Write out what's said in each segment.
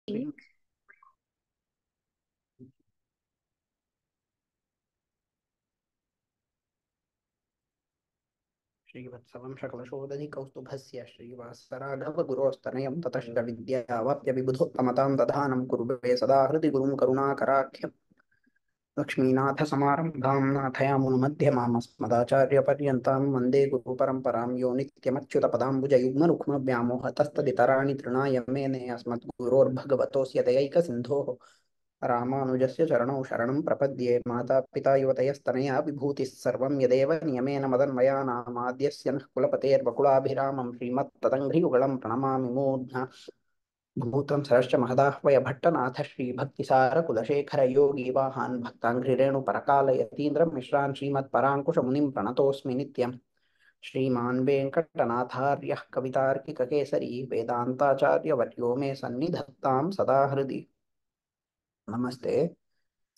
Shri. श्रीवत्सवं शकलशोदधि कौस्तुभस्य श्रीवासराघवगुरोस्तनयं ततश्च विद्यावाप्य विबुधोत्तमतां दधानं कुर्वे सदा हृदि गुरुं करुणाकराख्यं लक्ष्मीनाथसमारम्भां नाथयामुनमध्यमामस्मदाचार्यपर्यन्तां वन्दे गुरुपरम्परां यो नित्यमच्युतपदाम्बुजयुग्मरुक्मव्यामोहतस्तदितराणि तृणाय मेने अस्मद्गुरोर्भगवतोऽस्य दयैकसिन्धोः रामानुजस्य चरणौ शरणं प्रपद्ये मातापिता युवतयस्तनया विभूतिः सर्वं यदेव नियमेन मदन्वयानामाद्यस्य नः कुलपतेर्वकुलाभिरामं श्रीमत्तदङ्घ्रियुगलं प्रणमामि मूर्ध्ना भूतं सरश्च महदाह्वय भट्टनाथ श्रीभक्तिसारकुलशेखर योगी वाहान् भक्ताङ्घ्रिरेणुपरकालयतीन्द्रं मिश्रान् श्रीमत्पराङ्कुशमुनिं प्रणतोऽस्मि नित्यम् श्रीमान् वेङ्कटनाथार्यः कवितार्किककेसरी वेदान्ताचार्यवर्यो मे सन्निधत्तां सदा हृदि Namaste.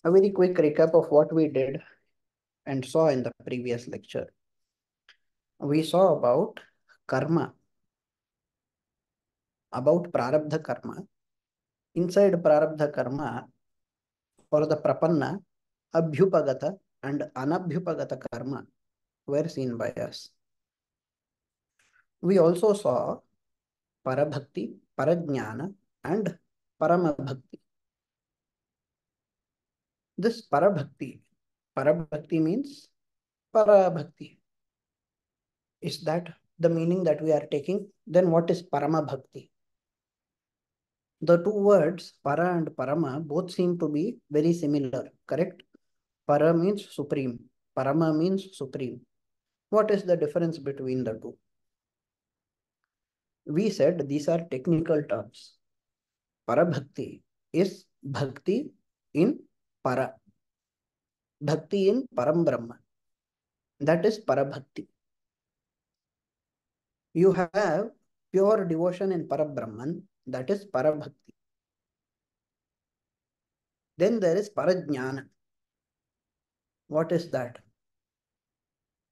A very quick recap of what we did and saw in the previous lecture. We saw about karma, about prarabdha karma. Inside prarabdha karma, for the prapanna, abhyupagata and anabhyupagata karma were seen by us. We also saw parabhakti, parajnana, and paramabhakti. This parabhakti means parabhakti. Is that the meaning that we are taking? Then what is paramabhakti? The two words para and parama both seem to be very similar, correct? Para means supreme, parama means supreme. What is the difference between the two? We said these are technical terms. Parabhakti is bhakti in para, bhakti in param brahma. That is parabhakti. You have pure devotion in parabrahman, that is parabhakti. Then there is parajnana. What is that?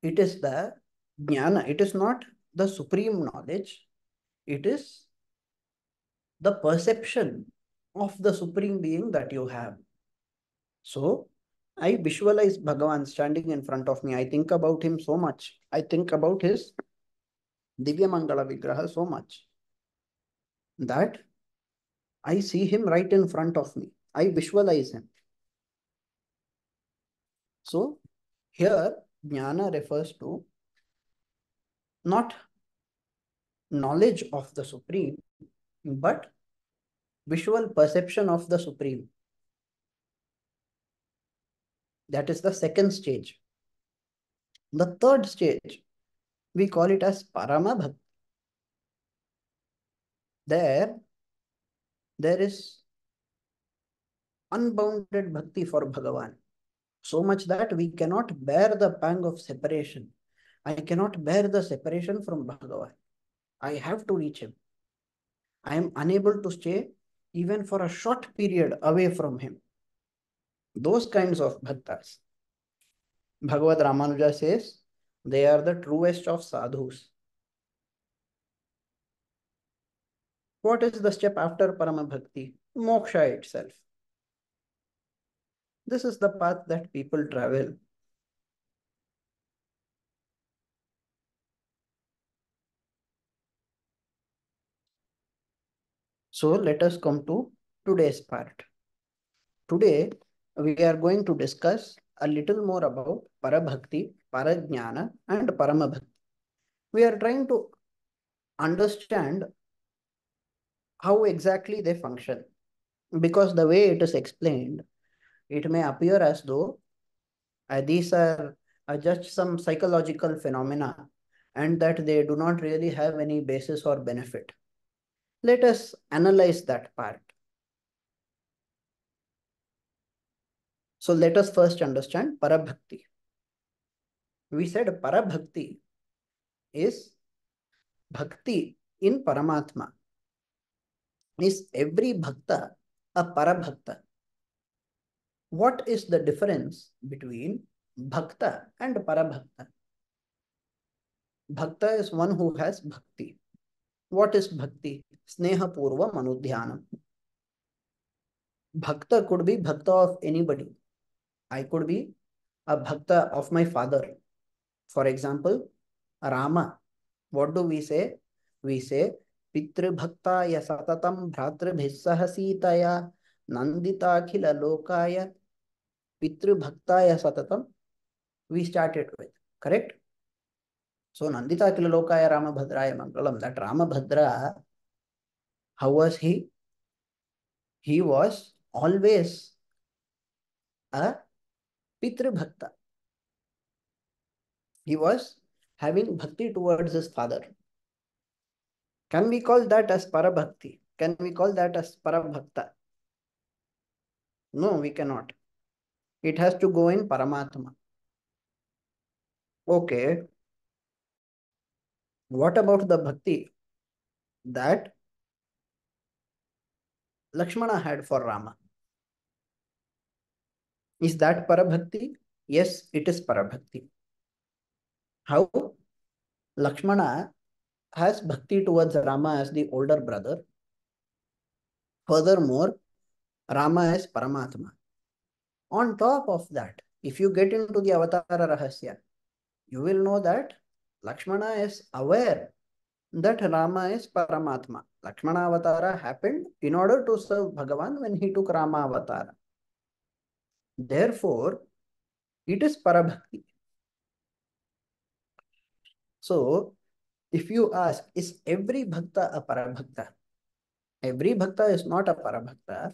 It is the jnana. It is not the supreme knowledge. It is the perception of the supreme being that you have. So I visualize Bhagavan standing in front of me. I think about him so much. I think about his Divya Mangala Vigraha so much that I see him right in front of me. I visualize him. So here jnana refers to not knowledge of the supreme, but visual perception of the supreme. That is the second stage. The third stage, we call it as Parama Bhakti. There is unbounded bhakti for Bhagavan. So much that we cannot bear the pang of separation. I cannot bear the separation from Bhagavan. I have to reach him. I am unable to stay even for a short period away from him. Those kinds of bhaktas. Bhagavad Ramanuja says, they are the truest of sadhus. What is the step after Parama Bhakti? Moksha itself. This is the path that people travel. So let us come to today's part. Today, we are going to discuss a little more about Parabhakti, Parajnana, and Paramabhakti. We are trying to understand how exactly they function. Because the way it is explained, it may appear as though these are just some psychological phenomena and that they do not really have any basis or benefit. Let us analyze that part. So let us first understand Parabhakti. We said Parabhakti is Bhakti in Paramatma. Is every Bhakta a Parabhakta? What is the difference between Bhakta and Parabhakta? Bhakta is one who has Bhakti. What is Bhakti? Sneha Purva Manudhyanam. Bhakta could be bhakta of anybody. I could be a bhakta of my father. For example, Rama. What do we say? We say, Pitru Bhaktaya Satatam Bhratrabhissaha Sitaya Nanditakhila Lokaya Pitru Bhaktaya Satatam. We started with, correct? So Nanditakhila Lokaya Ramabhadraya Mangalam. That Ramabhadra, how was he? He was always a Pitru Bhakta. He was having bhakti towards his father. Can we call that as Parabhakti? Can we call that as Parabhakta? No, we cannot. It has to go in Paramatma. Okay. What about the bhakti that Lakshmana had for Rama? Is that Parabhakti? Yes, it is Parabhakti. How? Lakshmana has bhakti towards Rama as the older brother. Furthermore, Rama is Paramatma. On top of that, if you get into the Avatara Rahasya, you will know that Lakshmana is aware that Rama is Paramatma. Lakshmana Avatara happened in order to serve Bhagavan when he took Rama Avatara. Therefore, it is Parabhakti. So, if you ask, is every Bhakta a Parabhakta? Every Bhakta is not a Parabhakta.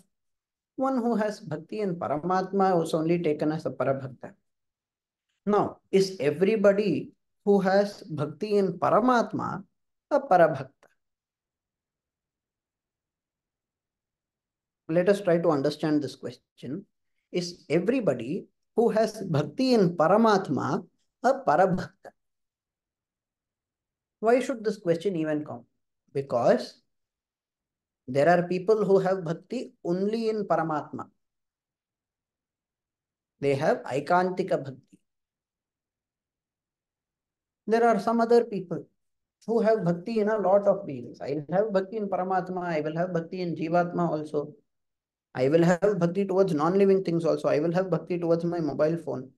One who has Bhakti in Paramatma is only taken as a Parabhakta. Now, is everybody who has Bhakti in Paramatma a Parabhakta? Let us try to understand this question. Is everybody who has Bhakti in Paramatma a Parabhakta? Why should this question even come? Because there are people who have Bhakti only in Paramatma. They have Aikantika Bhakti. There are some other people who have Bhakti in a lot of beings. I will have Bhakti in Paramatma. I will have Bhakti in Jivatma also. I will have Bhakti towards non-living things also. I will have Bhakti towards my mobile phone.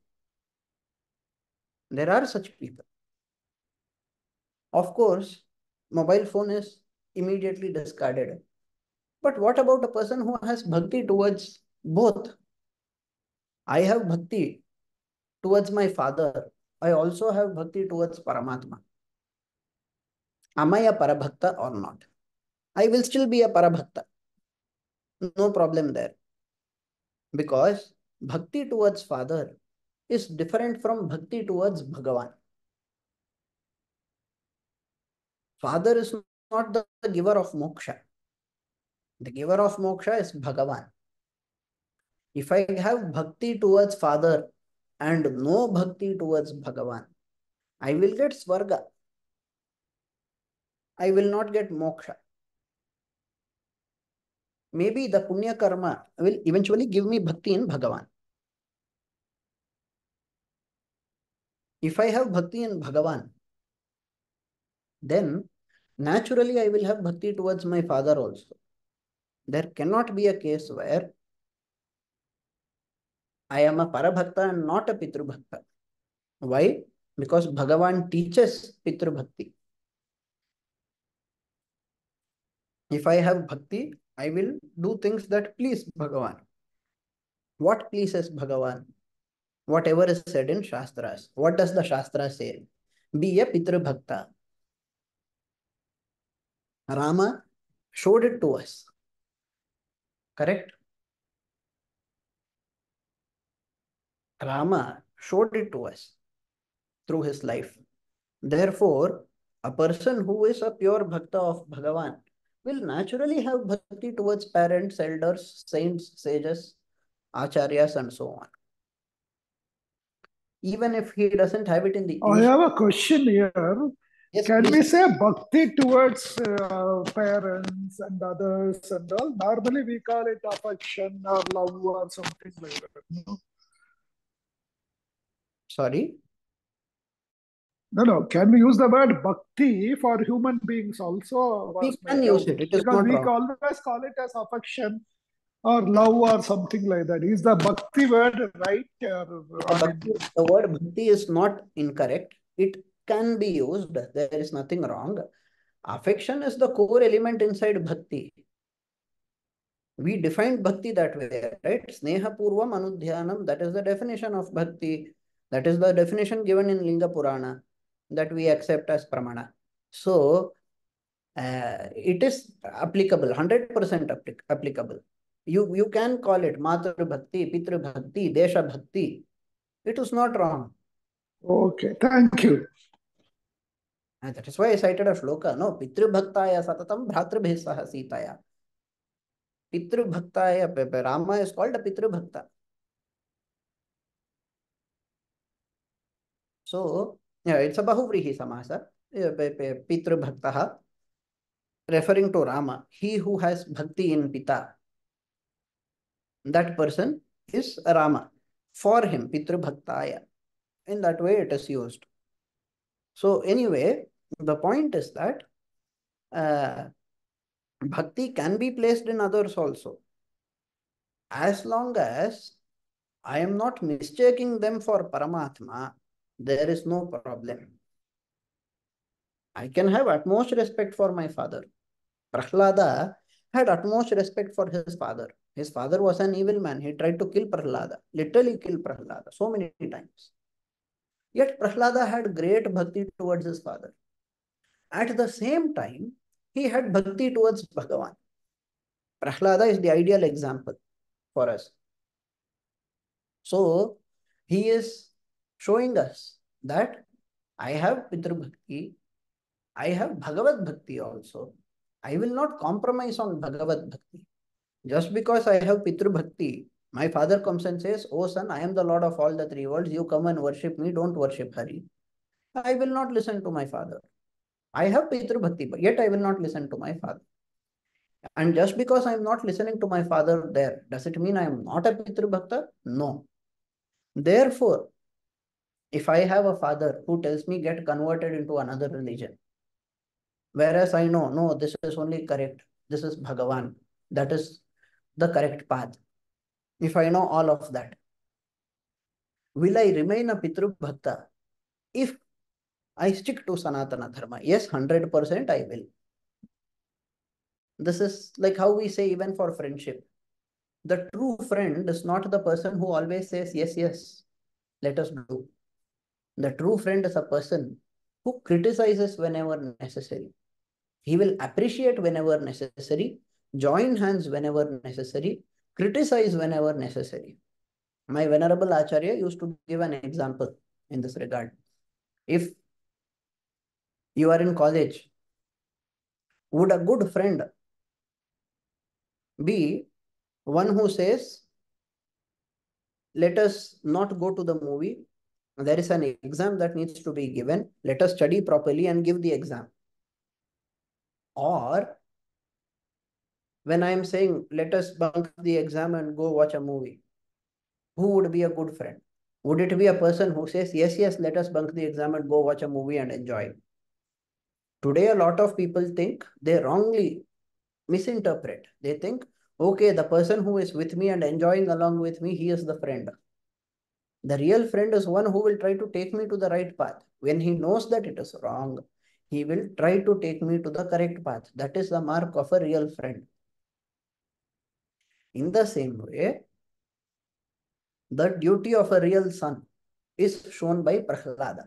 There are such people. Of course, mobile phone is immediately discarded. But what about a person who has Bhakti towards both? I have Bhakti towards my father. I also have Bhakti towards Paramatma. Am I a Parabhakta or not? I will still be a Parabhakta. No problem there. Because Bhakti towards father is different from Bhakti towards Bhagavan. Father is not the giver of moksha. The giver of moksha is Bhagavan. If I have Bhakti towards father and no Bhakti towards Bhagavan, I will get Swarga. I will not get moksha. Maybe the Punya Karma will eventually give me Bhakti in Bhagavan. If I have Bhakti in Bhagavan, then naturally I will have Bhakti towards my father also. There cannot be a case where I am a Parabhakta and not a Pitru Bhakta. Why? Because Bhagavan teaches Pitru Bhakti. If I have Bhakti, I will do things that please Bhagavan. What pleases Bhagavan? Whatever is said in Shastras. What does the Shastra say? Be a Pitru Bhakta. Rama showed it to us. Correct? Rama showed it to us through his life. Therefore, a person who is a pure Bhakta of Bhagavan will naturally have Bhakti towards parents, elders, saints, sages, acharyas, and so on. Even if he doesn't have it in the I initial. have a question here. Yes, Can we please. say bhakti towards parents and others and all? Normally we call it affection or love or something like that. No? Sorry. No. Can we use the word bhakti for human beings also? We Was my can use doubt. it. It is Because not we wrong. always call it as affection or love or something like that. Is the bhakti word right? The word bhakti is not incorrect. It can be used. There is nothing wrong. Affection is the core element inside bhakti. We defined bhakti that way, right? Sneha purvam anudhyanam. That is the definition of bhakti. That is the definition given in Linga Purana that we accept as pramana. So it is applicable, 100% applicable. You can call it Matru Bhakti, Pitru Bhakti, Desha Bhakti. It is not wrong. Okay, thank you. And that is why I cited a shloka. No, Pitru Bhaktaya Satatam Bhratrabhi Saha Sitaya. Pitru Bhaktaya, Rama is called a Pitru Bhakta. So, yeah, it's a Bahuvrihi Samasa. Pitru Bhaktaha, referring to Rama. He who has bhakti in Pita, that person is Rama. For him, Pitru Bhaktaya. In that way, it is used. So, anyway, the point is that bhakti can be placed in others also. As long as I am not mistaking them for Paramatma, there is no problem. I can have utmost respect for my father. Prahlada had utmost respect for his father. His father was an evil man. He tried to kill Prahlada, literally kill Prahlada so many times. Yet Prahlada had great bhakti towards his father. At the same time, he had bhakti towards Bhagavan. Prahlada is the ideal example for us. So, he is showing us that I have Pitru Bhakti, I have Bhagavad Bhakti also. I will not compromise on Bhagavad Bhakti. Just because I have Pitru Bhakti, my father comes and says, "Oh son, I am the Lord of all the three worlds. You come and worship me, don't worship Hari." I will not listen to my father. I have Pitru Bhakti, but yet I will not listen to my father. And just because I am not listening to my father there, does it mean I am not a Pitru Bhakta? No. Therefore, if I have a father who tells me get converted into another religion, whereas I know, no, this is only correct, this is Bhagavan, that is the correct path. If I know all of that, will I remain a Pitru Bhakta if I stick to Sanatana Dharma? Yes, 100% I will. This is like how we say even for friendship. The true friend is not the person who always says, yes, yes, let us do. The true friend is a person who criticizes whenever necessary. He will appreciate whenever necessary, join hands whenever necessary, criticize whenever necessary. My Venerable Acharya used to give an example in this regard. If you are in college, would a good friend be one who says, let us not go to the movie, there is an exam that needs to be given, let us study properly and give the exam? Or when I am saying, let us bunk the exam and go watch a movie, who would be a good friend? Would it be a person who says, yes, yes, let us bunk the exam and go watch a movie and enjoy? Today, a lot of people think, they wrongly misinterpret. They think, okay, the person who is with me and enjoying along with me, he is the friend. The real friend is one who will try to take me to the right path. When he knows that it is wrong, he will try to take me to the correct path. That is the mark of a real friend. In the same way, the duty of a real son is shown by Prahlada.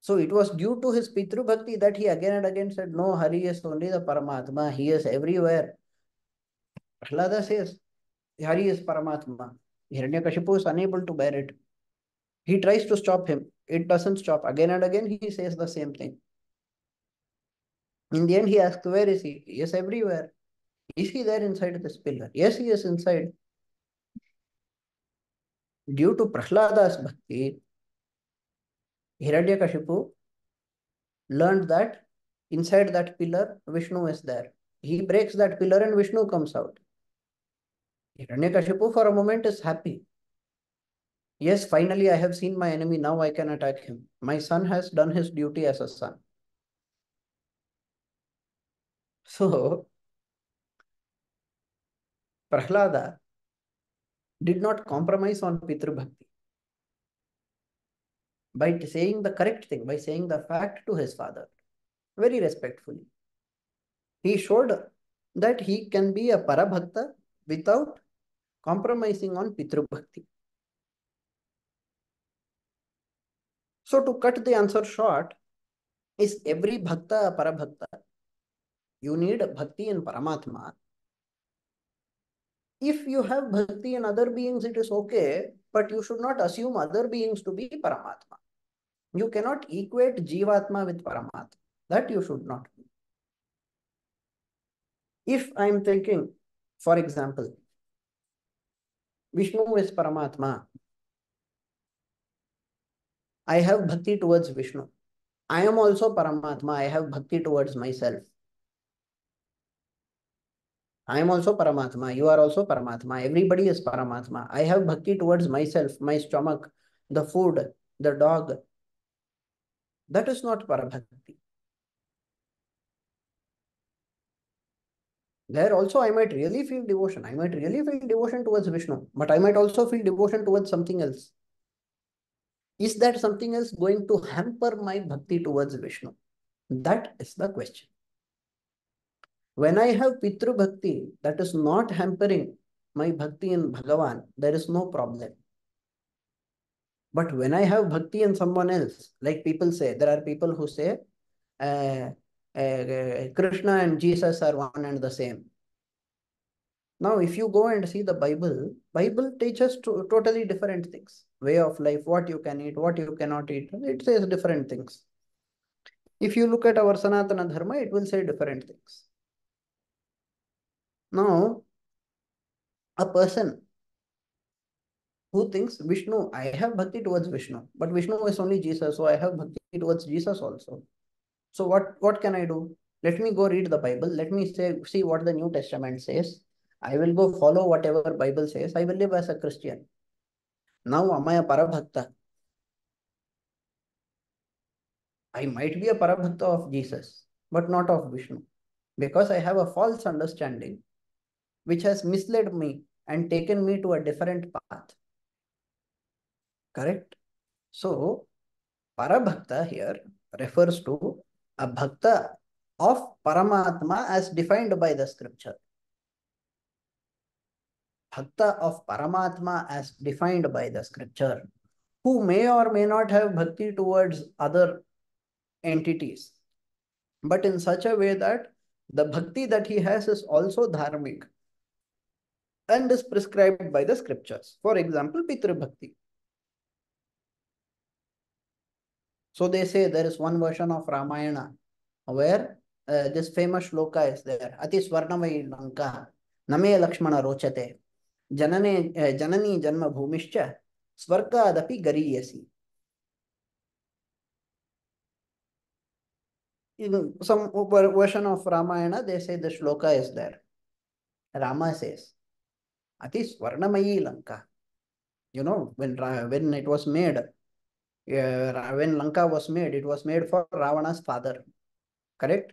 So it was due to his Pitru Bhakti that he again and again said, no, Hari is only the Paramatma. He is everywhere. Prahlada says, Hari is Paramatma. Hiranyakashipu is unable to bear it. He tries to stop him. It doesn't stop. Again and again, he says the same thing. In the end, he asks, where is he? He is everywhere. Is he there inside this pillar? Yes, he is inside. Due to Prahlada's bhakti, Hiranyakashipu learned that inside that pillar, Vishnu is there. He breaks that pillar and Vishnu comes out. Hiranyakashipu for a moment is happy. Yes, finally I have seen my enemy, now I can attack him. My son has done his duty as a son. So, Prahlada did not compromise on Pitru Bhakti by saying the correct thing, by saying the fact to his father, very respectfully. He showed that he can be a Parabhakta without compromising on Pitru Bhakti. So to cut the answer short, is every Bhakta a Parabhakta? You need Bhakti in Paramatma. If you have Bhakti in other beings, it is okay, but you should not assume other beings to be Paramatma. You cannot equate Jivatma with Paramatma. That you should not do. If I am thinking, for example, Vishnu is Paramatma, I have bhakti towards Vishnu. I am also Paramatma, I have bhakti towards myself. I am also Paramatma, you are also Paramatma, everybody is Paramatma. I have bhakti towards myself, my stomach, the food, the dog. That is not Parabhakti. There also I might really feel devotion. I might really feel devotion towards Vishnu, but I might also feel devotion towards something else. Is that something else going to hamper my bhakti towards Vishnu? That is the question. When I have Pitru Bhakti, that is not hampering my bhakti in Bhagavan, there is no problem. But when I have bhakti in someone else, like people say, there are people who say, Krishna and Jesus are one and the same. Now, if you go and see the Bible teaches totally different things. Way of life, what you can eat, what you cannot eat, it says different things. If you look at our Sanatana Dharma, it will say different things. Now, a person who thinks Vishnu, I have bhakti towards Vishnu, but Vishnu is only Jesus, so I have bhakti towards Jesus also. So what can I do? Let me go read the Bible. Let me see what the New Testament says. I will go follow whatever Bible says. I will live as a Christian. Now, am I a Parabhakta? I might be a Parabhakta of Jesus, but not of Vishnu, because I have a false understanding which has misled me and taken me to a different path. Correct? So, Parabhakta here refers to a Bhakta of Paramatma as defined by the scripture. Bhakta of Paramatma as defined by the scripture, who may or may not have bhakti towards other entities, but in such a way that the bhakti that he has is also dharmic and is prescribed by the scriptures. For example, Pitru Bhakti. So they say there is one version of Ramayana where this famous shloka is there. Ati Swarnamai Lanka, Name Lakshmana Rochate, Janani Janma Bhumischa, Swargadapi Gariyasi. In some version of Ramayana, they say the shloka is there. Rama says, Ati Swarnamayi Lanka. You know, when it was made, when Lanka was made, it was made for Ravana's father. Correct?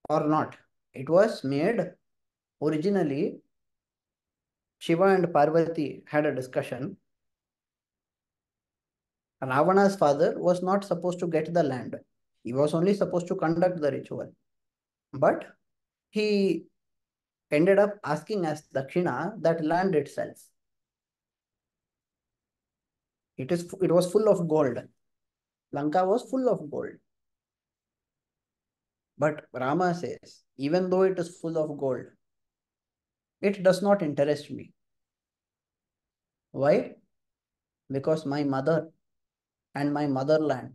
Or not? It was made originally. Shiva and Parvati had a discussion. Ravana's father was not supposed to get the land. He was only supposed to conduct the ritual. But he ended up asking as Dakshina that land itself. It was full of gold. Lanka was full of gold. But Rama says, even though it is full of gold, it does not interest me. Why? Because my mother and my motherland,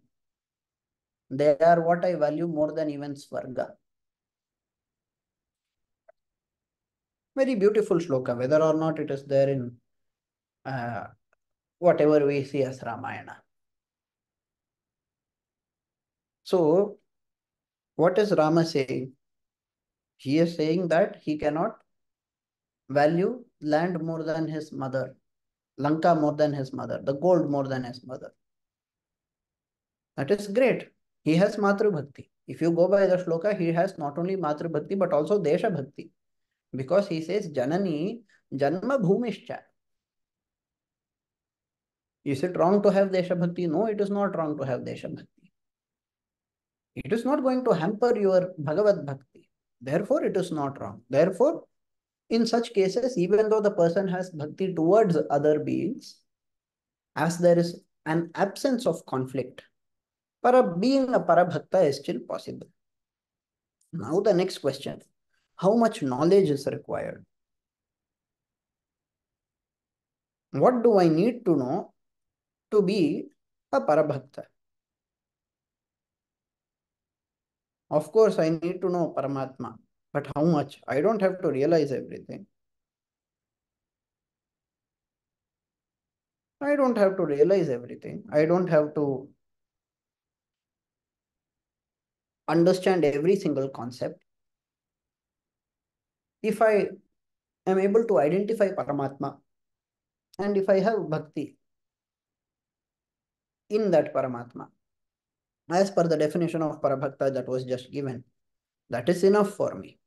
they are what I value more than even Swarga. Very beautiful shloka, whether or not it is there in whatever we see as Ramayana. So, what is Rama saying? He is saying that he cannot value land more than his mother, Lanka more than his mother, the gold more than his mother. That is great. He has Matru Bhakti. If you go by the shloka, he has not only Matru Bhakti but also Desha Bhakti. Because he says Janani Janma Bhumishcha. Is it wrong to have Desha Bhakti? No, it is not wrong to have Desha Bhakti. It is not going to hamper your Bhagavad Bhakti. Therefore, it is not wrong. Therefore, in such cases, even though the person has bhakti towards other beings, as there is an absence of conflict, being a parabhakta is still possible. Now the next question, how much knowledge is required? What do I need to know to be a parabhakta? Of course, I need to know Paramatma, but how much? I don't have to realize everything. I don't have to realize everything. I don't have to understand every single concept. If I am able to identify Paramatma, and if I have bhakti in that Paramatma, as per the definition of Parabhakta that was just given, that is enough for me.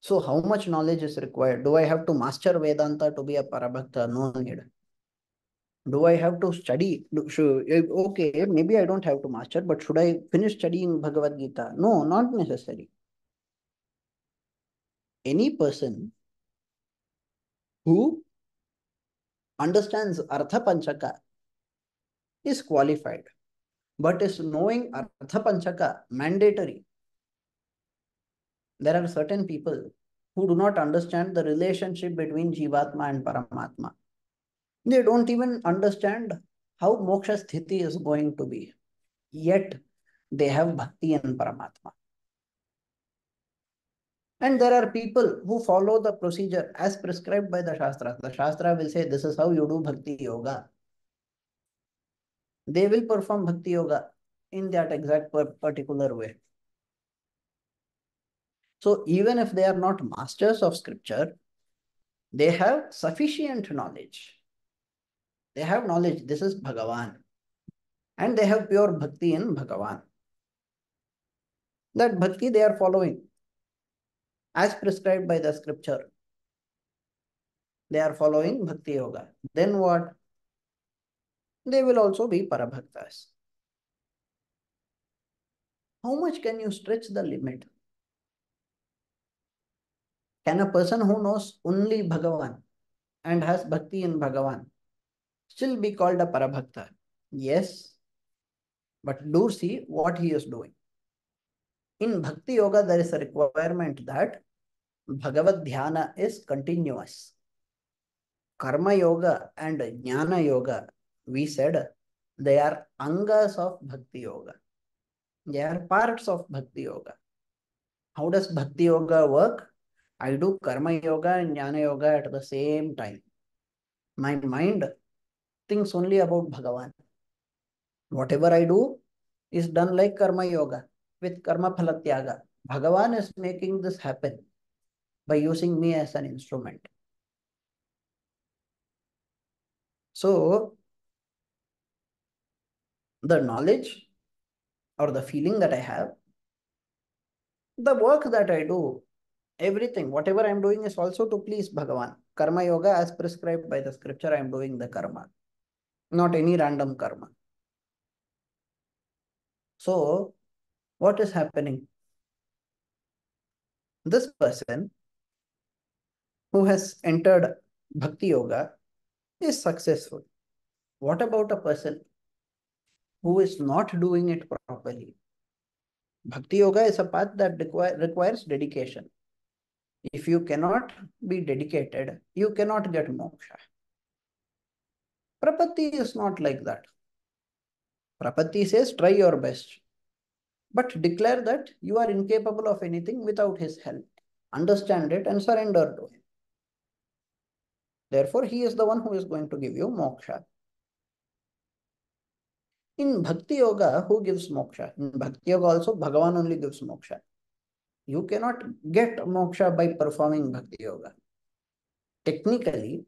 So, how much knowledge is required? Do I have to master Vedanta to be a Parabhakta? No need. Do I have to study? Okay, maybe I don't have to master, but should I finish studying Bhagavad Gita? No, not necessary. Any person who understands Artha Panchaka is qualified. But is knowing Artha Panchaka mandatory? There are certain people who do not understand the relationship between Jivatma and Paramatma. They don't even understand how moksha sthiti is going to be. Yet they have bhakti in Paramatma. And there are people who follow the procedure as prescribed by the Shastra. The Shastra will say, this is how you do bhakti yoga. They will perform bhakti yoga in that exact particular way. So even if they are not masters of scripture, they have sufficient knowledge. They have knowledge, this is Bhagavan. And they have pure bhakti in Bhagavan. That bhakti they are following as prescribed by the scripture. They are following bhakti yoga. Then what? They will also be parabhaktas. How much can you stretch the limit? Can a person who knows only Bhagavan and has bhakti in Bhagavan still be called a parabhakta? Yes, but do see what he is doing. In bhakti yoga, there is a requirement that Bhagavad dhyana is continuous. Karma yoga and jnana yoga, we said, they are angas of bhakti yoga. They are parts of bhakti yoga. How does bhakti yoga work? I do karma yoga and jnana yoga at the same time. My mind thinks only about Bhagavan. Whatever I do is done like karma yoga with karma phalatyaga. Bhagavan is making this happen by using me as an instrument. So, the knowledge or the feeling that I have, the work that I do, everything, whatever I'm doing is also to please Bhagavan. Karma yoga as prescribed by the scripture, I'm doing the karma, not any random karma. So, what is happening? This person who has entered Bhakti Yoga is successful. What about a person who is not doing it properly? Bhakti Yoga is a path that requires dedication. If you cannot be dedicated, you cannot get moksha. Prapatti is not like that. Prapatti says, try your best, but declare that you are incapable of anything without his help. Understand it and surrender to him. Therefore, he is the one who is going to give you moksha. In Bhakti Yoga, who gives moksha? In Bhakti Yoga also, Bhagavan only gives moksha. You cannot get moksha by performing Bhakti Yoga. Technically,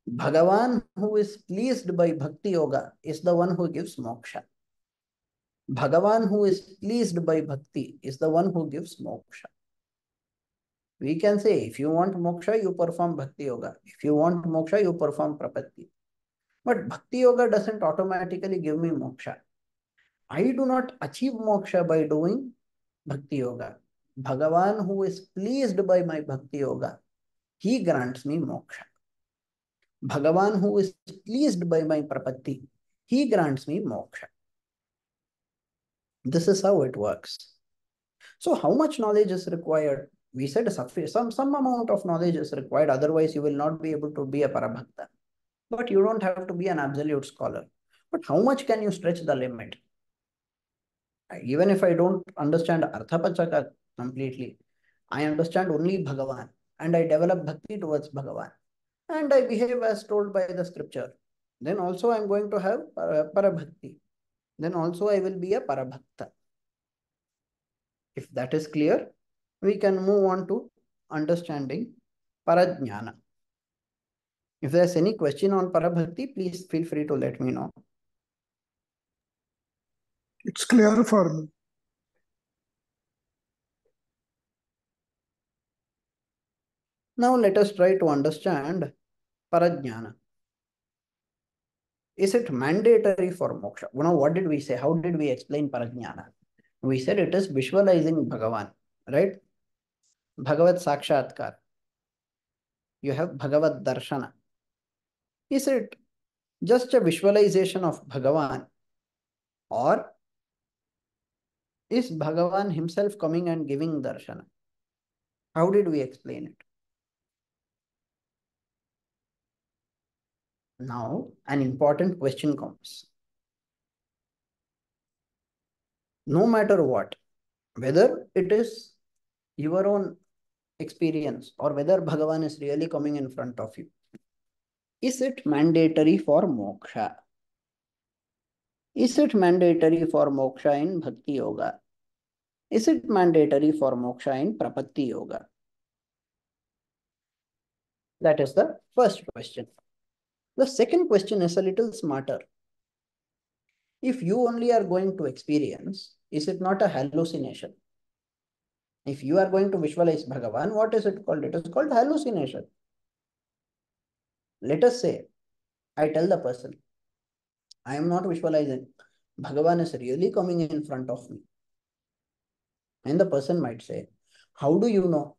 Bhagavan who is pleased by Bhakti Yoga is the one who gives moksha. Bhagavan who is pleased by Bhakti is the one who gives moksha. We can say, if you want moksha, you perform bhakti yoga. If you want moksha, you perform prapatti. But bhakti yoga doesn't automatically give me moksha. I do not achieve moksha by doing bhakti yoga. Bhagavan, who is pleased by my bhakti yoga, he grants me moksha. Bhagavan, who is pleased by my prapatti, he grants me moksha. This is how it works. So how much knowledge is required? We said some amount of knowledge is required. Otherwise, you will not be able to be a parabhakta. But you don't have to be an absolute scholar. But how much can you stretch the limit? Even if I don't understand Arthapachaka completely, I understand only Bhagavan and I develop bhakti towards Bhagavan and I behave as told by the scripture. Then also I'm going to have parabhakti. Then also I will be a parabhakta. If that is clear, we can move on to understanding parajnana. If there's any question on parabhakti, please feel free to let me know. It's clear for me. Now let us try to understand parajnana. Is it mandatory for moksha? Now, what did we say? How did we explain parajnana? We said it is visualizing Bhagavan, right? Bhagavad Sakshatkar. You have Bhagavad Darshana. Is it just a visualization of Bhagavan, or is Bhagavan himself coming and giving darshana? How did we explain it? Now, an important question comes. No matter what, whether it is your own experience or whether Bhagavan is really coming in front of you, is it mandatory for moksha? Is it mandatory for moksha in bhakti yoga? Is it mandatory for moksha in prapatti yoga? That is the first question. The second question is a little smarter. If you only are going to experience, is it not a hallucination? If you are going to visualize Bhagavan, what is it called? It is called hallucination. Let us say, I tell the person, I am not visualizing. Bhagavan is really coming in front of me. And the person might say, how do you know?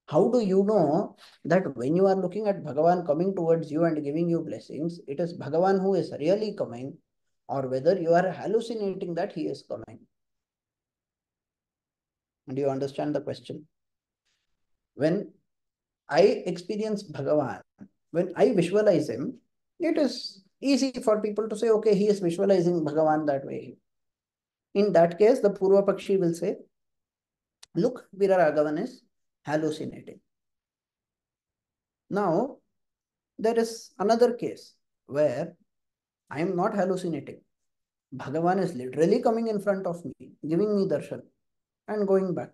How do you know that when you are looking at Bhagavan coming towards you and giving you blessings, it is Bhagavan who is really coming, or whether you are hallucinating that he is coming? Do you understand the question? When I experience Bhagavan, when I visualize him, it is easy for people to say, okay, he is visualizing Bhagavan that way. In that case, the Purva Pakshi will say, look, Veeraraghavan is hallucinating. Now, there is another case where I am not hallucinating. Bhagavan is literally coming in front of me, giving me darshan and going back.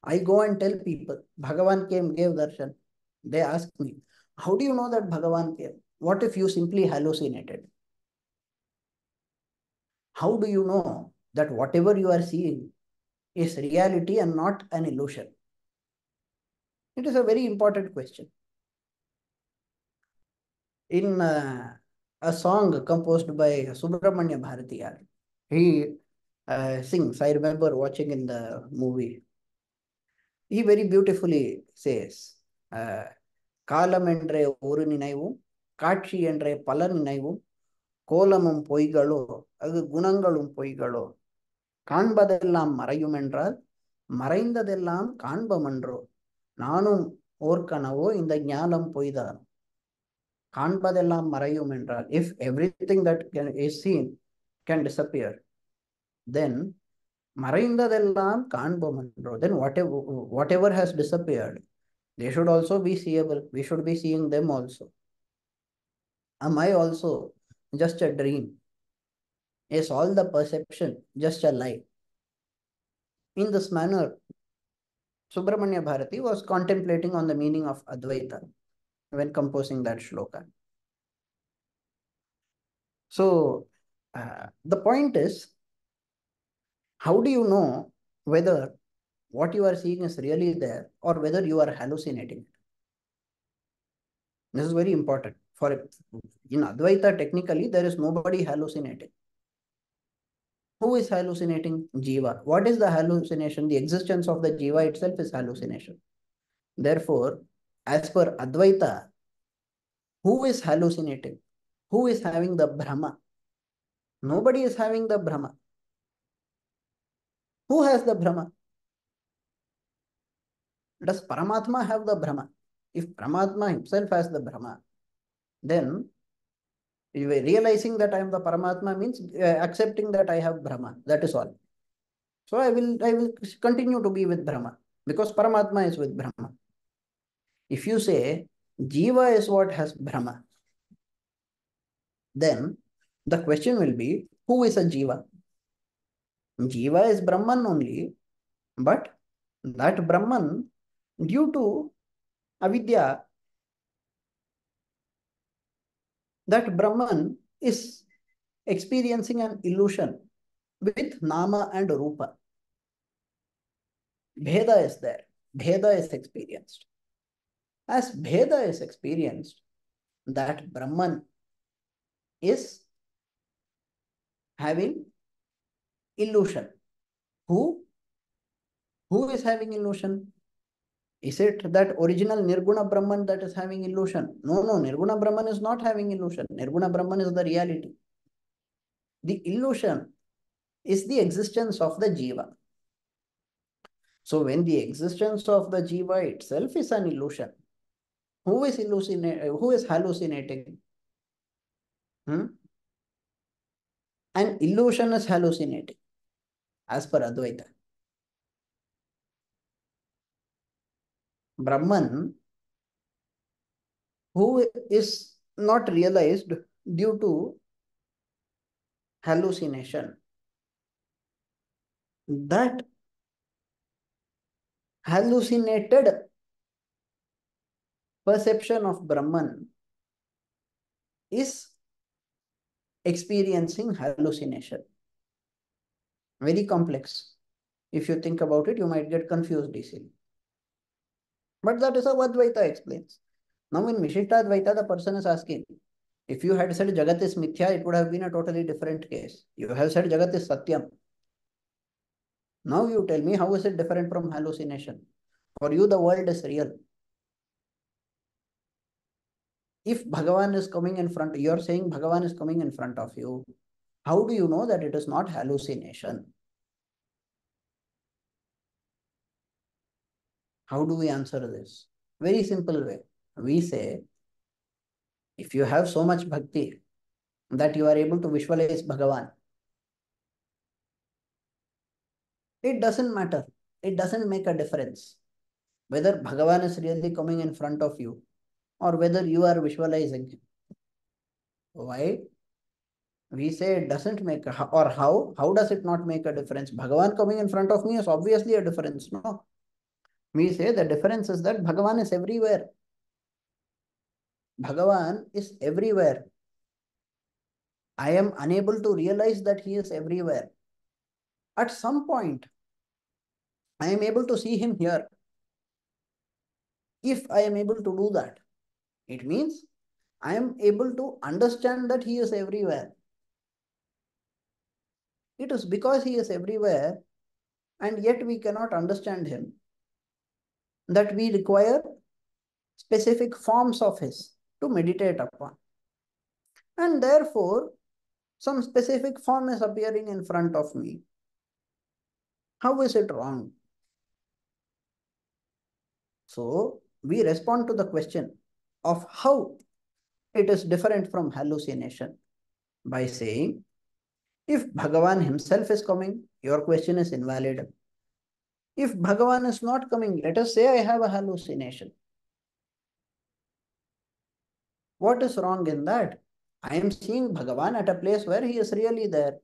I go and tell people, Bhagavan came, gave darshan. They ask me, how do you know that Bhagavan came? What if you simply hallucinated? How do you know that whatever you are seeing is reality and not an illusion? It is a very important question. In a song composed by Subramanya Bharatiyar, he sings, I remember watching in the movie, he very beautifully says, காலம் என்ற ஒரு நினைவும் காட்சி என்ற பல நினைவும் கோலமும் பொய்களோ அது குணங்களும் பொய்களோ காண்பதெல்லாம் மறையும் என்றால் மறைந்ததெல்லாம் காண்பமன்றோ நானும் ஓர்கனவோ இந்த ஞானம் பொய்தான் காண்பதெல்லாம் மறையும் என்றால் if everything that is seen can disappear, then மறைந்ததெல்லாம் காண்பமன்றோ, then whatever has disappeared, they should also be seeable. We should be seeing them also. Am I also just a dream? Is all the perception just a lie? In this manner, Subramanya Bharati was contemplating on the meaning of Advaita when composing that shloka. So, the point is, how do you know whether what you are seeing is really there or whether you are hallucinating it. This is very important. In Advaita, technically, there is nobody hallucinating. Who is hallucinating? Jiva. What is the hallucination? The existence of the Jiva itself is hallucination. Therefore, as per Advaita, who is hallucinating? Who is having the Brahma? Nobody is having the Brahma. Who has the Brahma? Does Paramatma have the Brahma? If Paramatma himself has the Brahma, then realizing that I am the Paramatma means accepting that I have Brahma. That is all. So I will continue to be with Brahma because Paramatma is with Brahma. If you say Jiva is what has Brahma, then the question will be, who is a Jiva? Jiva is Brahman only, but that Brahman, due to avidya, that Brahman is experiencing an illusion with Nama and Rupa. Bheda is there. Bheda is experienced. As Bheda is experienced, that Brahman is having illusion. Who? Who is having illusion? Is it that original Nirguna Brahman that is having illusion? No, Nirguna Brahman is not having illusion. Nirguna Brahman is the reality. The illusion is the existence of the Jiva. So when the existence of the Jiva itself is an illusion, who is hallucinating? An illusion is hallucinating, as per Advaita. Brahman, who is not realized due to hallucination, that hallucinated perception of Brahman is experiencing hallucination. Very complex. If you think about it, you might get confused easily. But that is how Advaita explains. Now in Vishishtadvaita, the person is asking, if you had said Jagat is Mithya, it would have been a totally different case. You have said Jagat is Satyam. Now you tell me, how is it different from hallucination? For you, the world is real. If Bhagavan is coming in front, you are saying Bhagavan is coming in front of you. How do you know that it is not hallucination? How do we answer this? Very simple way. We say, if you have so much bhakti that you are able to visualize Bhagavan, it doesn't matter. It doesn't make a difference whether Bhagavan is really coming in front of you or whether you are visualizing him. Why? We say it doesn't make or how does it not make a difference? Bhagavan coming in front of me is obviously a difference. No. We say the difference is that Bhagavan is everywhere. Bhagavan is everywhere. I am unable to realize that he is everywhere. At some point, I am able to see him here. If I am able to do that, it means I am able to understand that he is everywhere. It is because he is everywhere and yet we cannot understand him that we require specific forms of his to meditate upon. And therefore, some specific form is appearing in front of me. How is it wrong? So, we respond to the question of how it is different from hallucination by saying, if Bhagavan himself is coming, your question is invalid. If Bhagavan is not coming, let us say I have a hallucination. What is wrong in that? I am seeing Bhagavan at a place where he is really there.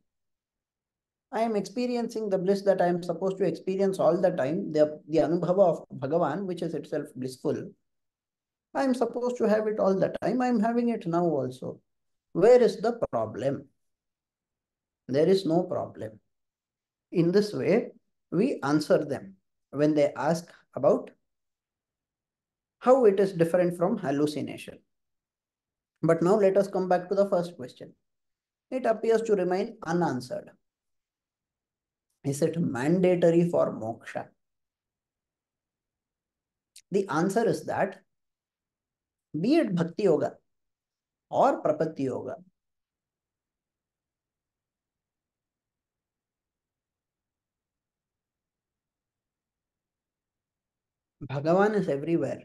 I am experiencing the bliss that I am supposed to experience all the time, the anubhava of Bhagavan, which is itself blissful. I am supposed to have it all the time. I am having it now also. Where is the problem? There is no problem. In this way, we answer them. when they ask about how it is different from hallucination. But now let us come back to the first question. It appears to remain unanswered. Is it mandatory for moksha? The answer is that, be it bhakti yoga or prapatti yoga, Bhagavan is everywhere.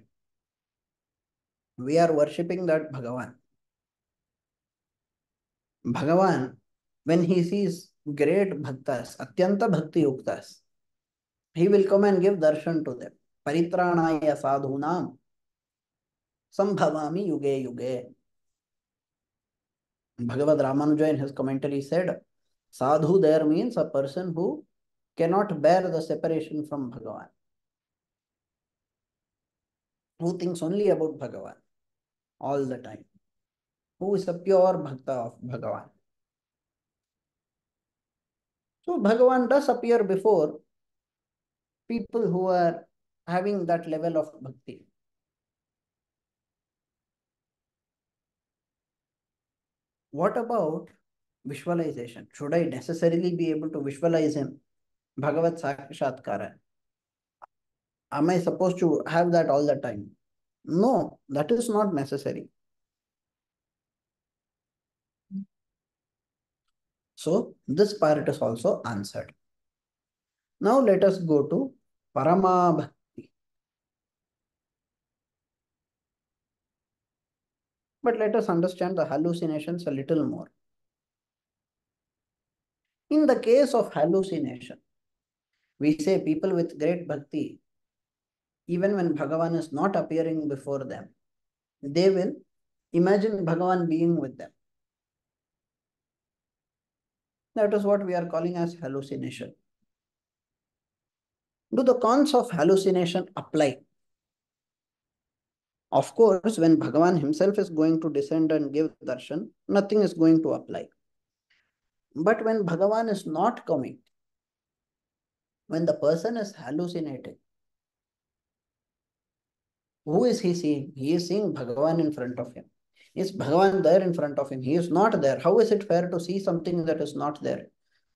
We are worshipping that Bhagavan. Bhagavan, when he sees great bhaktas, atyanta bhakti yuktas, he will come and give darshan to them. Paritranaya sadhunam sambhavami yuge yuge. Bhagavad Ramanuja in his commentary said, sadhu there means a person who cannot bear the separation from Bhagavan, who thinks only about Bhagavan all the time, who is a pure bhakta of Bhagavan. So Bhagavan does appear before people who are having that level of bhakti. What about visualization? Should I necessarily be able to visualize him? Bhagavat Sakshatkara. Am I supposed to have that all the time? No, that is not necessary. So this part is also answered. Now let us go to Parama Bhakti. But let us understand the hallucinations a little more. In the case of hallucination, we say people with great bhakti, even when Bhagavan is not appearing before them, they will imagine Bhagavan being with them. That is what we are calling as hallucination. Do the cons of hallucination apply? Of course, when Bhagavan himself is going to descend and give darshan, nothing is going to apply. But when Bhagavan is not coming, when the person is hallucinating, who is he seeing? He is seeing Bhagavan in front of him. Is Bhagavan there in front of him? He is not there. How is it fair to see something that is not there?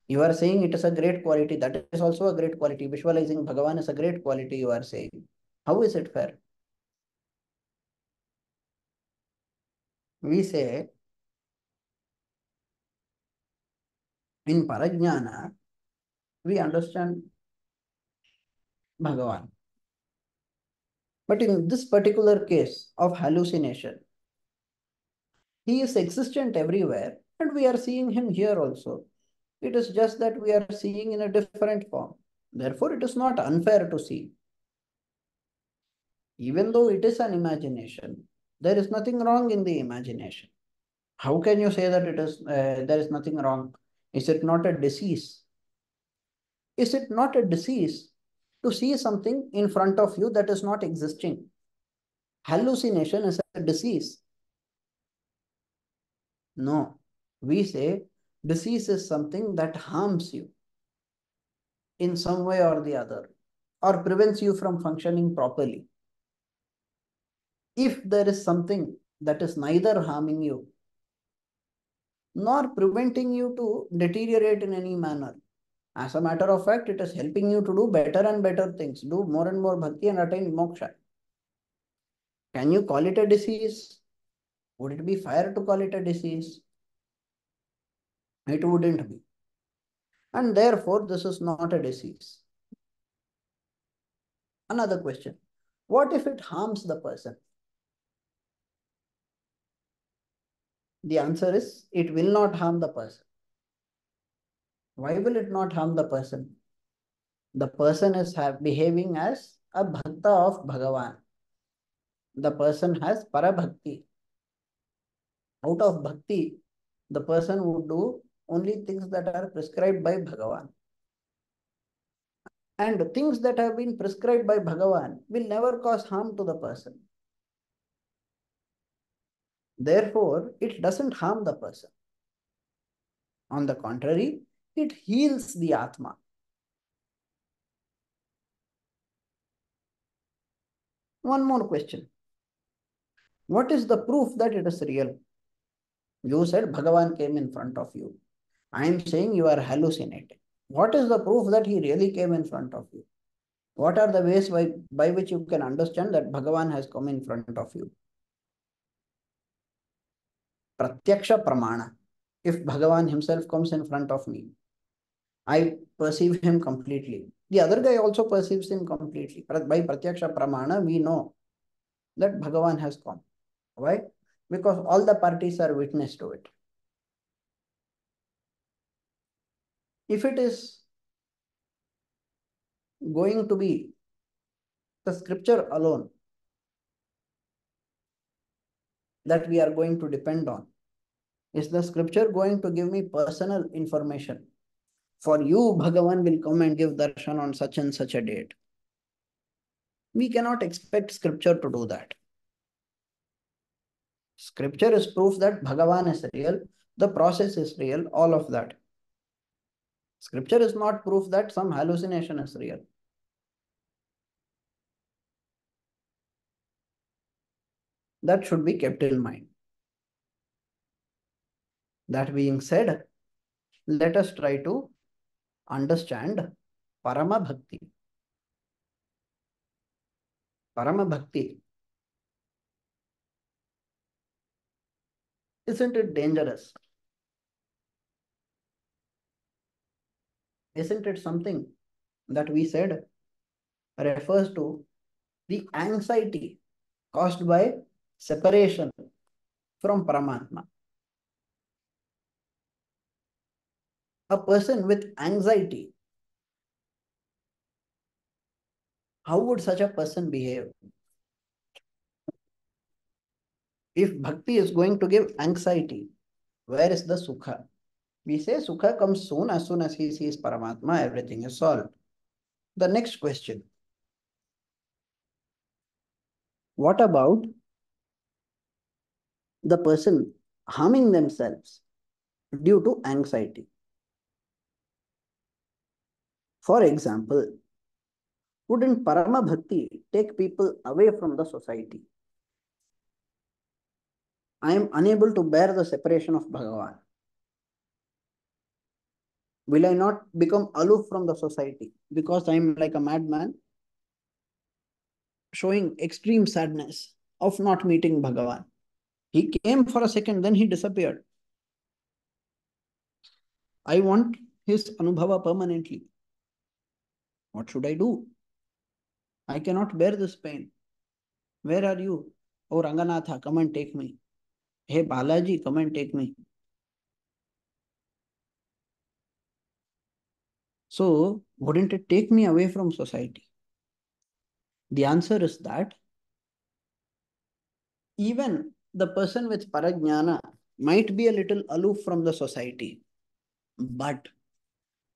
You are saying it is a great quality. That is also a great quality. Visualizing Bhagavan is a great quality, you are saying. How is it fair? We say, in Parajnana, we understand Bhagavan. But in this particular case of hallucination, he is existent everywhere and we are seeing him here also. It is just that we are seeing in a different form. Therefore, it is not unfair to see. Even though it is an imagination, there is nothing wrong in the imagination. How can you say that there is nothing wrong? Is it not a disease? Is it not a disease to see something in front of you that is not existing? Hallucination is a disease. No, we say disease is something that harms you in some way or the other, or prevents you from functioning properly. If there is something that is neither harming you nor preventing you to deteriorate in any manner, as a matter of fact, it is helping you to do better and better things, do more and more bhakti and attain moksha. Can you call it a disease? Would it be fair to call it a disease? It wouldn't be. And therefore, this is not a disease. Another question. What if it harms the person? The answer is, it will not harm the person. Why will it not harm the person? The person is behaving as a bhakta of Bhagavan. The person has parabhakti. Out of bhakti, the person would do only things that are prescribed by Bhagavan. And things that have been prescribed by Bhagavan will never cause harm to the person. Therefore, it doesn't harm the person. On the contrary, it heals the Atma. One more question. What is the proof that it is real? You said Bhagavan came in front of you. I am saying you are hallucinating. What is the proof that he really came in front of you? What are the ways by which you can understand that Bhagavan has come in front of you? Pratyaksha Pramana. If Bhagavan himself comes in front of me, I perceive him completely. The other guy also perceives him completely. By Pratyaksha Pramana, we know that Bhagavan has come. Why? Because all the parties are witness to it. If it is going to be the scripture alone that we are going to depend on, is the scripture going to give me personal information? For you, Bhagavan will come and give darshan on such and such a date. We cannot expect scripture to do that. Scripture is proof that Bhagavan is real, the process is real, all of that. Scripture is not proof that some hallucination is real. That should be kept in mind. That being said, let us try to understand Parama Bhakti. Parama Bhakti. Isn't it dangerous? Isn't it something that we said refers to the anxiety caused by separation from Paramatma? A person with anxiety, how would such a person behave? If bhakti is going to give anxiety, where is the sukha? We say sukha comes soon as he sees Paramatma, everything is solved. The next question. What about the person harming themselves due to anxiety? For example, wouldn't Parama Bhakti take people away from the society? I am unable to bear the separation of Bhagavan. Will I not become aloof from the society because I am like a madman, showing extreme sadness of not meeting Bhagavan? He came for a second, then he disappeared. I want his Anubhava permanently. What should I do? I cannot bear this pain. Where are you? Oh, Ranganatha, come and take me. Hey, Balaji, come and take me. So, wouldn't it take me away from society? The answer is that even the person with parajnana might be a little aloof from the society, but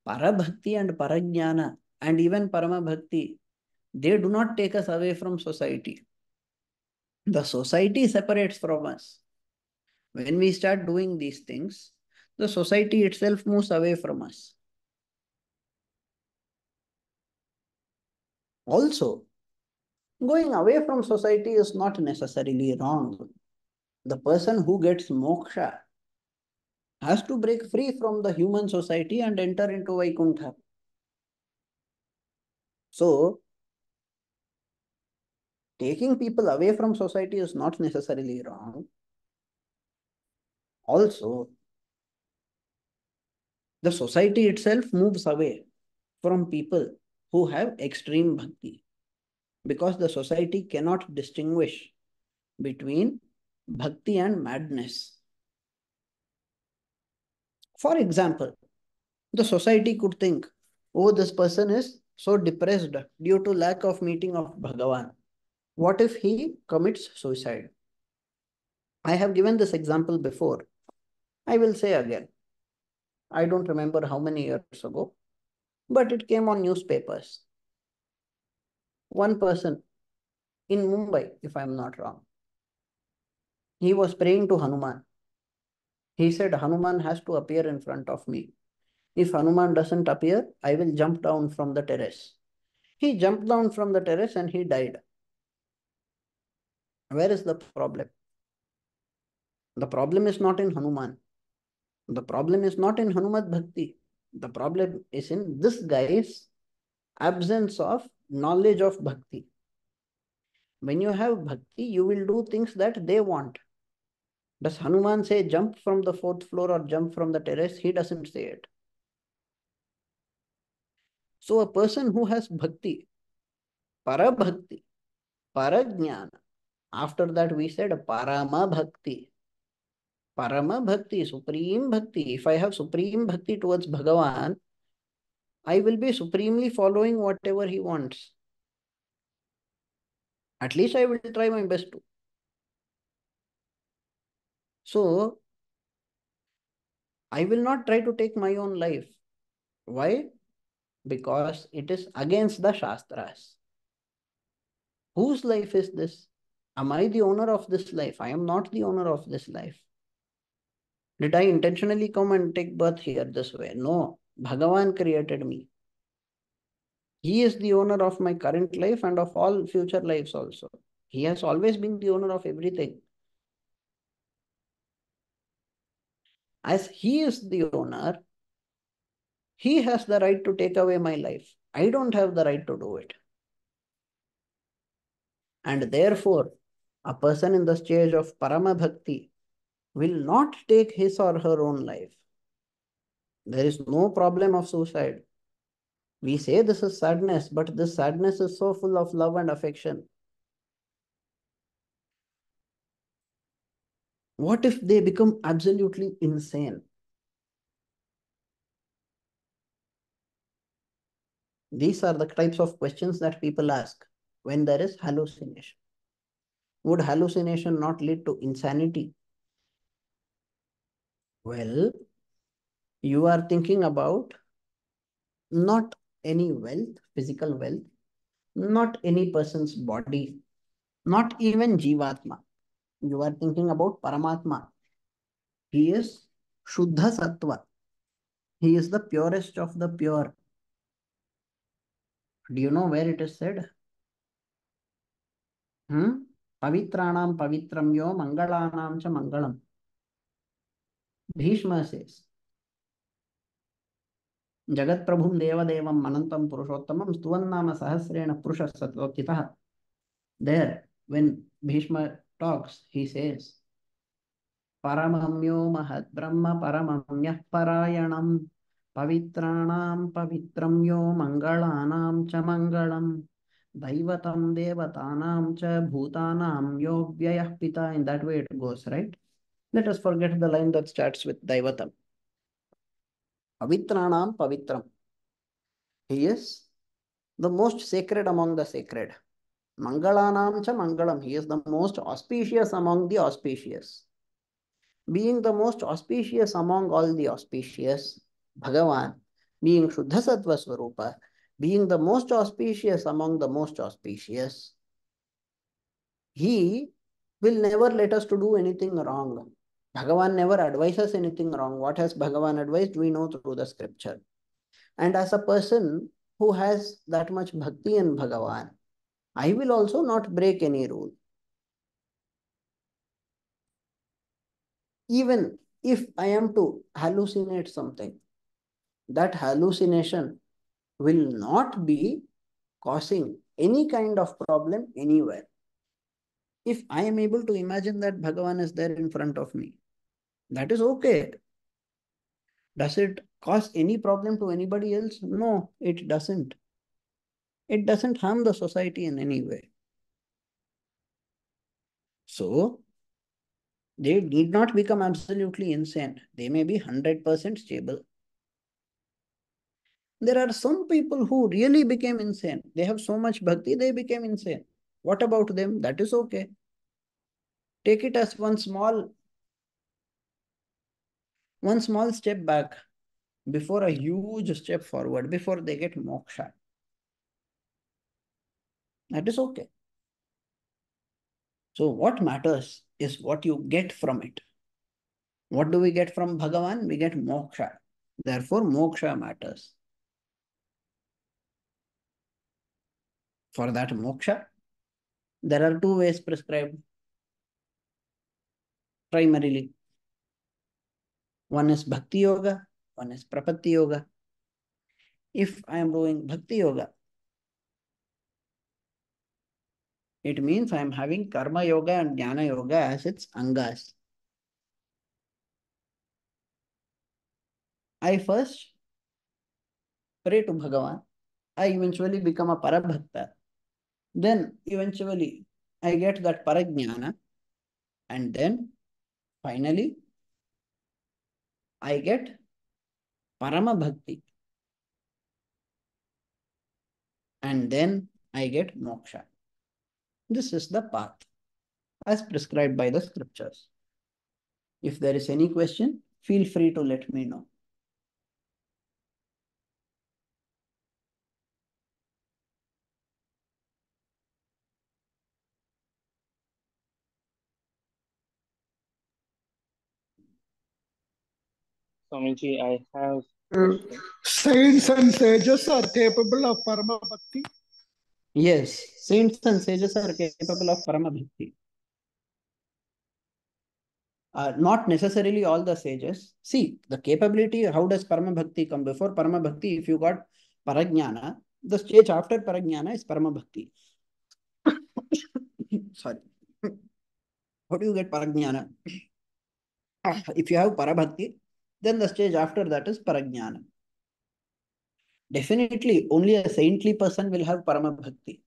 parabhakti and parajnana and even parama bhakti, they do not take us away from society. The society separates from us. When we start doing these things, the society itself moves away from us. Also, going away from society is not necessarily wrong. The person who gets moksha has to break free from the human society and enter into Vaikuntha. So, taking people away from society is not necessarily wrong. Also, the society itself moves away from people who have extreme bhakti because the society cannot distinguish between bhakti and madness. For example, the society could think, oh, this person is so depressed due to lack of meeting of Bhagavan. What if he commits suicide? I have given this example before. I will say again. I don't remember how many years ago, but it came on newspapers. One person in Mumbai, if I'm not wrong, he was praying to Hanuman. He said, Hanuman has to appear in front of me. If Hanuman doesn't appear, I will jump down from the terrace. He jumped down from the terrace and he died. Where is the problem? The problem is not in Hanuman. The problem is not in Hanumat Bhakti. The problem is in this guy's absence of knowledge of Bhakti. When you have Bhakti, you will do things that they want. Does Hanuman say jump from the fourth floor or jump from the terrace? He doesn't say it. So a person who has Bhakti, Parabhakti, Parajnana, after that we said Parama Bhakti. Parama Bhakti, Supreme Bhakti. If I have Supreme Bhakti towards Bhagavan, I will be supremely following whatever he wants. At least I will try my best to. So I will not try to take my own life. Why? Because it is against the Shastras. Whose life is this? Am I the owner of this life? I am not the owner of this life. Did I intentionally come and take birth here this way? No. Bhagavan created me. He is the owner of my current life and of all future lives also. He has always been the owner of everything. As he is the owner, he has the right to take away my life. I don't have the right to do it. And therefore, a person in the stage of Parama Bhakti will not take his or her own life. There is no problem of suicide. We say this is sadness, but this sadness is so full of love and affection. What if they become absolutely insane? These are the types of questions that people ask when there is hallucination. Would hallucination not lead to insanity? Well, you are thinking about not any wealth, physical wealth, not any person's body, not even Jivatma. You are thinking about Paramatma. He is Shuddha Sattva. He is the purest of the pure. Do you know where it is said? Pavitranam pavitram yo mangalanam cha mangalam. Bhishma says, Jagat Prabhum Deva Devam Manantam Purushottamam Stuvannama Sahasrena Purusha Satvokitah. There, when Bhishma talks, he says, Paramamyo Mahad Brahma Paramamyah Parayanam Pavitranam Pavitramyo Mangalanam Cha Mangalam Daivatam Devatanam Cha Bhutanam Yo Vyayah Pita. In that way it goes, right? Let us forget the line that starts with Daivatam. Pavitranam Pavitram. He is the most sacred among the sacred. Mangalanam cha Mangalam. He is the most auspicious among the auspicious. Being the most auspicious among all the auspicious, Bhagavan, being Shuddha Sattva Swarupa, being the most auspicious among the most auspicious, he will never let us to do anything wrong. Bhagavan never advises anything wrong. What has Bhagavan advised? We know through the scripture. And as a person who has that much bhakti in Bhagavan, I will also not break any rule. Even if I am to hallucinate something, that hallucination will not be causing any kind of problem anywhere. If I am able to imagine that Bhagavan is there in front of me, that is okay. Does it cause any problem to anybody else? No, it doesn't. It doesn't harm the society in any way. So, they need not become absolutely insane. They may be 100% stable. There are some people who really became insane. They have so much bhakti, they became insane. What about them? That is okay. Take it as one small step back before a huge step forward, before they get moksha. That is okay. So what matters is what you get from it. What do we get from Bhagavan? We get moksha. Therefore, moksha matters. For that moksha, there are two ways prescribed. primarily. One is Bhakti Yoga, one is Prapatti Yoga. If I am doing Bhakti Yoga, it means I am having Karma Yoga and Jnana Yoga as its Angas. I first pray to Bhagavan. I eventually become a Parabhakta. Then eventually I get that Parajnana. And then finally I get Parama Bhakti. And then I get Moksha. This is the path as prescribed by the scriptures. If there is any question, feel free to let me know. Swamiji, I have a Uh, question. Saints and sages are capable of Parama Bhakti. Yes, saints and sages are capable of Parama Bhakti. Not necessarily all the sages. See, the capability, how does Parama Bhakti come? Before Parama Bhakti, if you got Parajnana, the stage after Parajnana is Parama Bhakti. Sorry. How do you get Parajnana? If you have Parabhakti, then the stage after that is Parajnana. Definitely, only a saintly person will have Parama Bhakti.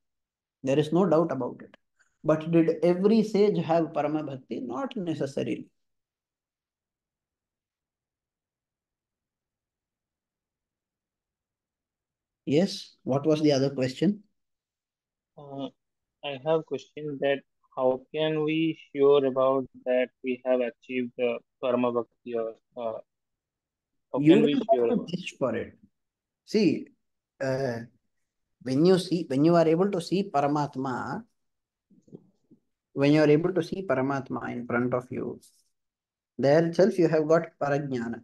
There is no doubt about it. But did every sage have Parama Bhakti? Not necessarily. Yes, what was the other question? Uh, I have a question that how can we sure about that we have achieved the Karma Bhakti or how You can we don't sure have to about? test for it. See, uh, when you are able to see Paramatma, when you are able to see Paramatma in front of you, there itself you have got Parajnana.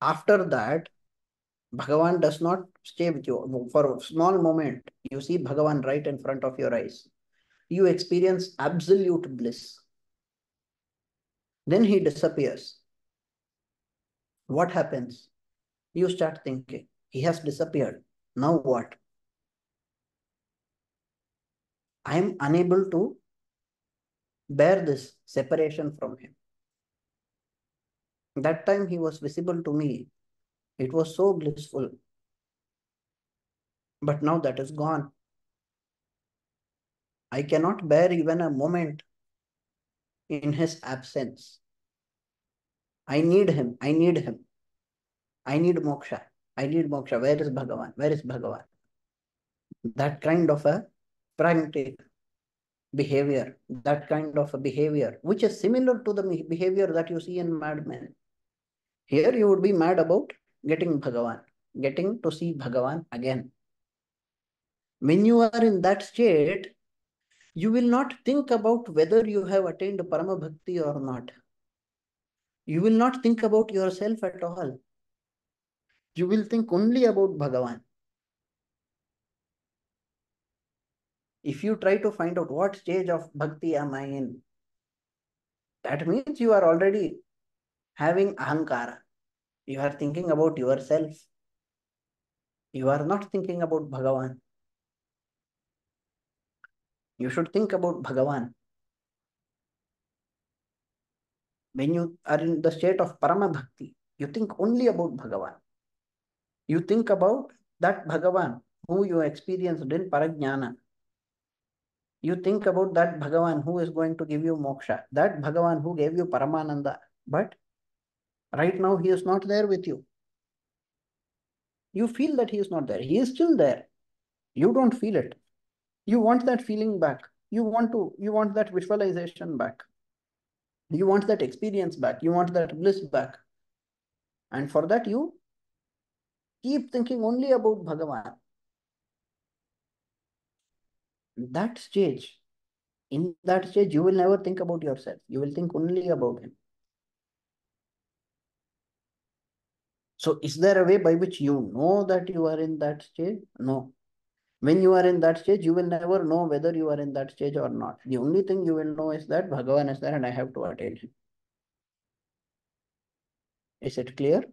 After that, Bhagavan does not stay with you. For a small moment, you see Bhagavan right in front of your eyes. You experience absolute bliss. Then he disappears. What happens? You start thinking, he has disappeared. Now what? I am unable to bear this separation from him. That time he was visible to me. It was so blissful. But now that is gone. I cannot bear even a moment in his absence. I need him. I need him. I need moksha. I need moksha. Where is Bhagavan? Where is Bhagavan? That kind of a frantic behavior, that kind of a behavior, which is similar to the behavior that you see in madmen. Here you would be mad about getting Bhagavan, getting to see Bhagavan again. When you are in that state, you will not think about whether you have attained Parama Bhakti or not. You will not think about yourself at all. You will think only about Bhagavan. If you try to find out what stage of bhakti am I in, that means you are already having ahankara. You are thinking about yourself. You are not thinking about Bhagavan. You should think about Bhagavan. When you are in the state of Parama Bhakti, you think only about Bhagavan. You think about that Bhagavan who you experienced in Parajnana. You think about that Bhagavan who is going to give you moksha, that Bhagavan who gave you Paramananda. But right now he is not there with you. You feel that he is not there. He is still there. You don't feel it. You want that feeling back. You want that visualization back. You want that experience back. You want that bliss back. And for that, you keep thinking only about Bhagavan. That stage, in that stage, you will never think about yourself. You will think only about him. So, is there a way by which you know that you are in that stage? No. When you are in that stage, you will never know whether you are in that stage or not. The only thing you will know is that Bhagavan is there and I have to attain him. Is it clear?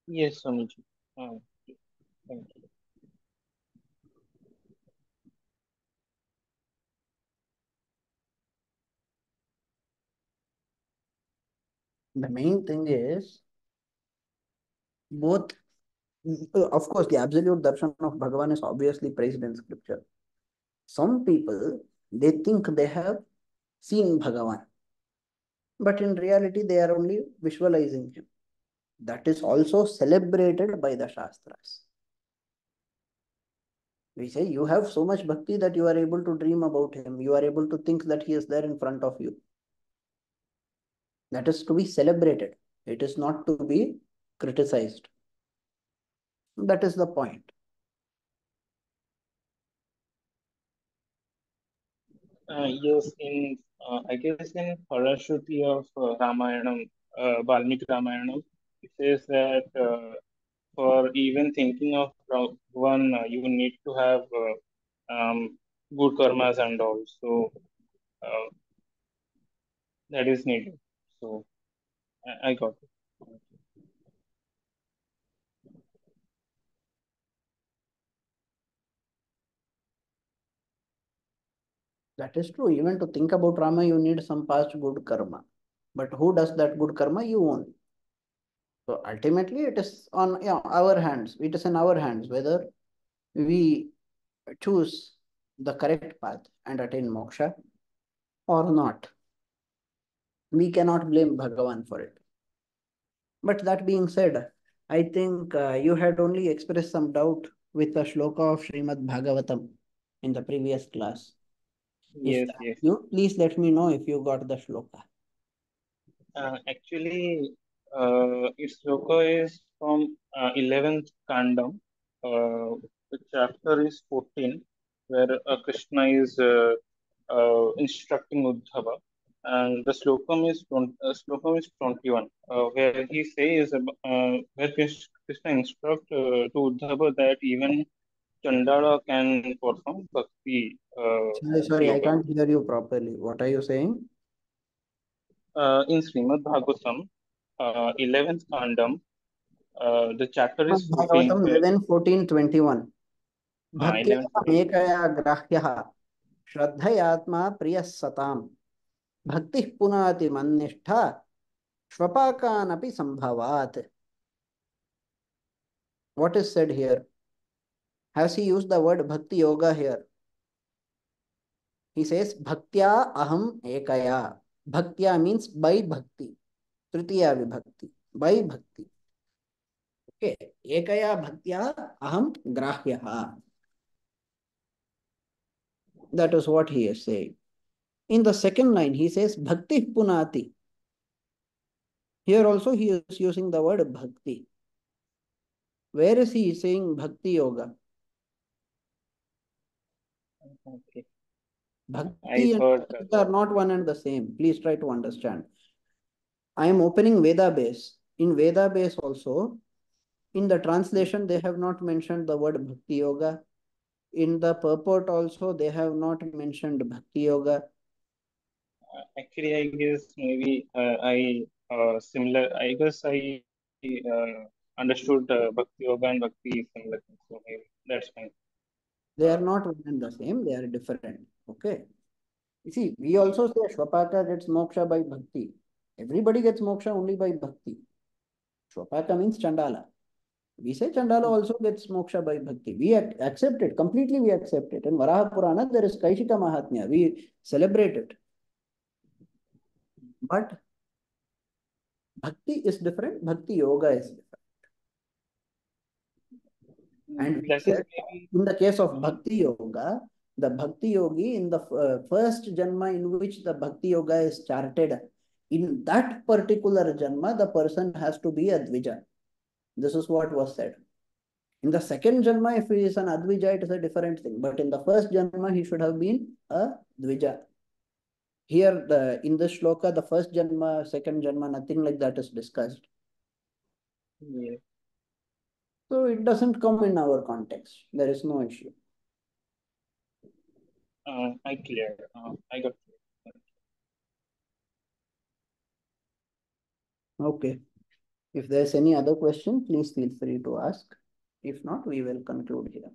Yes, Swamiji. Thank you. The main thing is both, of course, the absolute darshan of Bhagavan is obviously praised in scripture. Some people, they think they have seen Bhagavan, but in reality, they are only visualizing him. That is also celebrated by the Shastras. We say you have so much bhakti that you are able to dream about him. You are able to think that he is there in front of you. That is to be celebrated. It is not to be criticized. That is the point. Yes, I guess in Parashruti of Ramayanam, Valmiki Ramayanam, it says that for even thinking of one, you need to have good karmas and all. So uh, that is needed. So I got it. That is true. Even to think about Rama, you need some past good karma. But who does that good karma? You only. So ultimately, it is on our hands. It is in our hands whether we choose the correct path and attain moksha or not. We cannot blame Bhagavan for it. But that being said, I think you had only expressed some doubt with the shloka of Srimad Bhagavatam in the previous class. Is Yes, that yes. you? Please let me know if you got the shloka. Actually, its sloka is from 11th Kandam. The chapter is 14, where Krishna is instructing Uddhava, and the slokam is 21, where he says where Krishna instruct to Uddhava that even Chandala can perform bhakti Sorry, I yoga. can't hear you properly. What are you saying? In Srimad Bhagavatam, 11th Kandam, the chapter is 14, Bhagavatam where 11, 14, 21. 11, Bhaktya 14. mekaya grahyah श्रद्धयात्मा प्रियः सताम् भक्तिः पुनाति मन्निष्ठा श्वपाकानपि संभवात्. What is said here? Has he used the word bhakti yoga here? He says bhaktya aham ekaya. Bhaktya means by bhakti. Tritiya vibhakti. By bhakti. Okay. Ekaya bhaktya aham grahyah. That is what he is saying. In the second line, he says bhakti punati. Here also he is using the word bhakti. Where is he saying bhakti yoga? Okay. I Bhakti and thought bhakti are not one and the same. Please try to understand. I am opening Veda base. In Veda base also, in the translation, they have not mentioned the word bhakti yoga. In the purport also, they have not mentioned bhakti yoga. actually I guess maybe similar. I guess I understood bhakti yoga and bhakti is similar. So maybe that's fine. They are Uh, not one and the same. They are different. Okay. You see, we also say Shwapaka gets moksha by bhakti. Everybody gets moksha only by bhakti. Shwapaka means Chandala. We say Chandala also gets moksha by bhakti. We accept it. Completely we accept it. In Varaha Purana, there is Kaishika Mahatmya. We celebrate it. But bhakti is different. Bhakti yoga is different. And we that is said maybe in the case of uh, bhakti yoga, the bhakti yogi in the first janma in which the bhakti yoga is charted, in that particular janma, the person has to be a dvija. This is what was said. In the second janma, if he is an advija, it is a different thing. But in the first janma, he should have been a dvija. Here, in this shloka, the first janma, second janma, nothing like that is discussed. yeah. So it doesn't come in our context. There is no issue. I clear. I got clear. Okay. If there's any other question, please feel free to ask. If not, we will conclude here.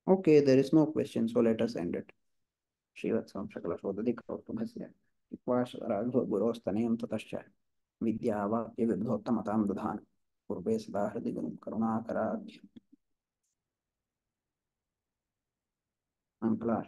Okay, there is no question, so let us end it. श्रीवत्सं सकलशोदधिकौतुभस्य विश्वासराघवगुरोस्तनयं ततश्च विद्यावाक्यविद्धोत्तमतां दधान पूर्वे सदा हृदि गुरुं करुणाकराभ्य मंगलाशासनशोभनं